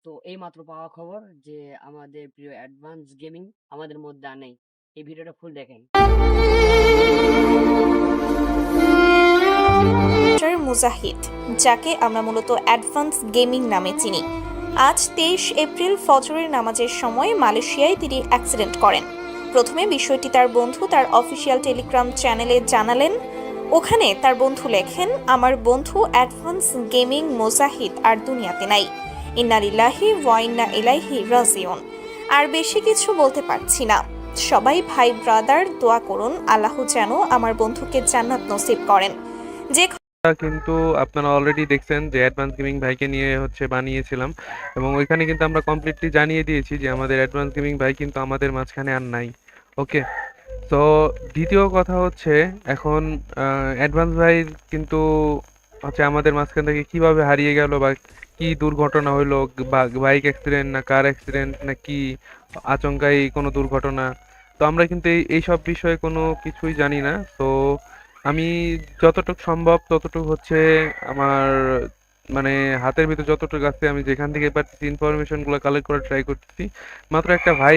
তো এইমাত্র পাওয়া খবর যে আমাদের প্রিয় অ্যাডভান্স গেমিং আমাদের মধ্যে আর নেই। এই ভিডিওটা ফুল দেখেন। মুজাহিদ, যাকে আমরা মূলত অ্যাডভান্স গেমিং নামে চিনি, আজ 23 এপ্রিল ফজরের নামাজের সময় মালয়েশিয়ায় তিনি অ্যাক্সিডেন্ট করেন। প্রথমে বিষয়টি তার বন্ধু তার অফিসিয়াল টেলিগ্রাম চ্যানেলে জানালেন। ওখানে তার বন্ধু লেখেন, আমার বন্ধু অ্যাডভান্স গেমিং মুজাহিদ আর দুনিয়াতে নাই। ইন্না লিল্লাহি ওয়া ইন্না ইলাইহি রাজিউন। আর বেশি কিছু বলতে পারছি না। সবাই ভাই ব্রাদার দোয়া করুন, আল্লাহ যেন আমার বন্ধুকে জান্নাত নসিব করেন। যে কিন্তু আপনারা অলরেডি দেখছেন যে অ্যাডভান্স গেমিং ভাইকে নিয়ে বানিয়েছিলাম, এবং ওইখানে কিন্তু আমরা কমপ্লিটলি জানিয়ে দিয়েছি যে আমাদের অ্যাডভান্স গেমিং ভাই কিন্তু আমাদের মাঝখানে আর নাই। ওকে, তো দ্বিতীয় কথা হচ্ছে এখন অ্যাডভান্স ভাই কিন্তু আমাদের মাঝখান থেকে কিভাবে হারিয়ে গেল, বা কি দুর্ঘটনা হইলো, বা বাইক অ্যাক্সিডেন্ট না কার অ্যাক্সিডেন্ট না কি আচমকাই কোনো দুর্ঘটনা, তো আমরা কিন্তু এইসব বিষয়ে কোনো কিছুই জানি না। তো আমি যতটুকু সম্ভব ততটুকু আমার মানে হাতের ভিতর যতটুকু আছে আমি যেখান থেকে পারতেছি ইনফরমেশন গুলো কালেক্ট করে ট্রাই করতেছি। মাত্র একটা ভাই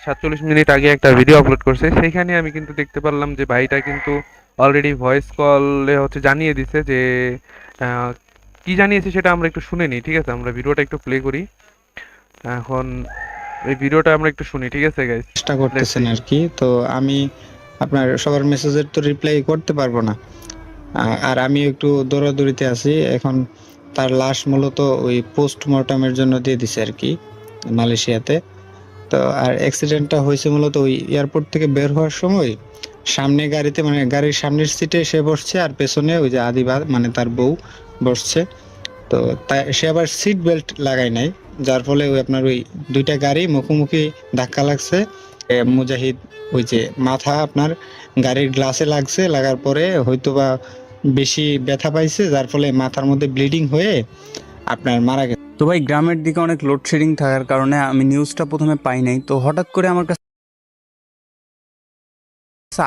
47 মিনিট আগে একটা ভিডিও আপলোড করছে, সেইখানে আমি কিন্তু দেখতে পারলাম যে ভাইটা কিন্তু অলরেডি ভয়েস কলে জানিয়ে দিছে যে আহ, কি জানিয়েছে সেটা আমরা একটু শুনে নিই। ঠিক আছে, আমরা ভিডিওটা একটু প্লে করি। এখন এই ভিডিওটা আমরা একটু শুনি। ঠিক আছে গাইস, চেষ্টা করতেছেন আর কি। তো আমি আপনার সবার মেসেজের তো রিপ্লাই করতে পারবো না, আর আমি একটু দৌড়াদৌড়িতে আছি এখন। তার লাশ মূলত ওই পোস্টমর্টমের জন্য দিয়ে দিছে আর কি মালয়েশিয়াতে। তো আর অ্যাক্সিডেন্টটা হয়েছে মূলত ওই এয়ারপোর্ট থেকে বের হওয়ার সময় সামনে গাড়িতে, মানে গাড়ির সামনের সিটে সে বসছে আর পেছনে ওই যে আদিবা মানে তার বউ বসছে। তো তাই সে আবার সিট বেল্ট লাগায় নাই, যার ফলে ওই আপনার ওই দুইটা গাড়ি মুখোমুখি ধাক্কা লাগছে। মুজাহিদ ওই যে মাথা আপনার গাড়ির গ্লাসে লাগছে, লাগার পরে হয়তোবা বেশি ব্যথা পাইছে, যার ফলে মাথার মধ্যে ব্লিডিং হয়ে আপনার মারা গেছে। তো ভাই, গ্রামের দিকে অনেক লোডশেডিং থাকার কারণে আমি নিউজটা প্রথমে পাই নাই। তো হঠাৎ করে আমার কাছে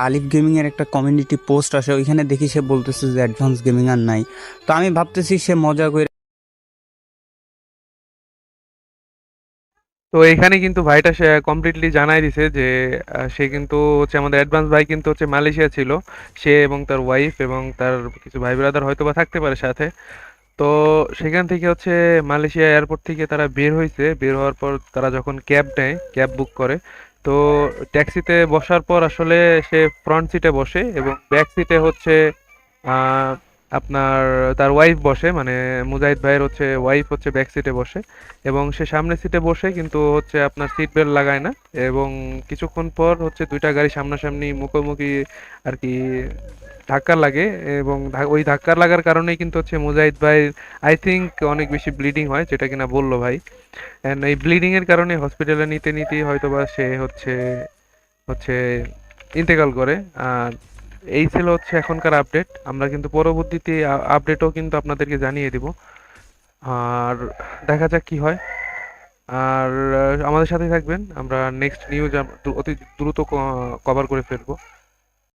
আলিফ গেমিং এর একটা কমিউনিটি পোস্ট আসে, ওইখানে দেখি সে বলতেছে যে অ্যাডভান্স গেমিং আর নাই। তো আমি ভাবতেছি সে মজা করে। তো এখানে কিন্তু ভাইটা সে কমপ্লিটলি জানাই দিছে যে সে কিন্তু আমাদের অ্যাডভান্স ভাই কিন্তু মালয়েশিয়া ছিল, সে এবং তার ওয়াইফ এবং তার কিছু ভাই ব্রাদার হয়তো বা থাকতে পারে সাথে। তো সেখান থেকে মালয়েশিয়া এয়ারপোর্ট থেকে তারা বের হয়েছে, বের হওয়ার পর তারা যখন ক্যাব নেয়, ক্যাব বুক করে, তো ট্যাক্সিতে বসার পর আসলে সে ফ্রন্ট সিটে বসে এবং ব্যাক সিটে আহ, আপনার তার ওয়াইফ বসে, মানে মুজাহিদ ভাইয়ের ওয়াইফ ব্যাক সিটে বসে, এবং সে সামনের সিটে বসে কিন্তু আপনার সিট বেল্ট লাগায় না। এবং কিছুক্ষণ পর দুইটা গাড়ি সামনাসামনি মুখোমুখি আর কি ধাক্কা লাগে, এবং ওই ধাক্কা লাগার কারণেই কিন্তু মুজাহিদ ভাই আই থিংক অনেক বেশি ব্লিডিং হয়, যেটা কিনা বললো ভাই। এন্ড এই ব্লিডিং এর কারণে হসপিটালে নিতে নিতেই হয়তোবা সে হচ্ছে ইন্তেকাল করে। আর এই ছিল এখনকার আপডেট। আমরা কিন্তু পরবর্তীতে আপডেটও কিন্তু আপনাদেরকে জানিয়ে দিব, আর দেখা যাক কি হয়। আর আমাদের সাথে থাকবেন, আমরা নেক্সট নিউজ অতি দ্রুত কভার করে ফেলবো।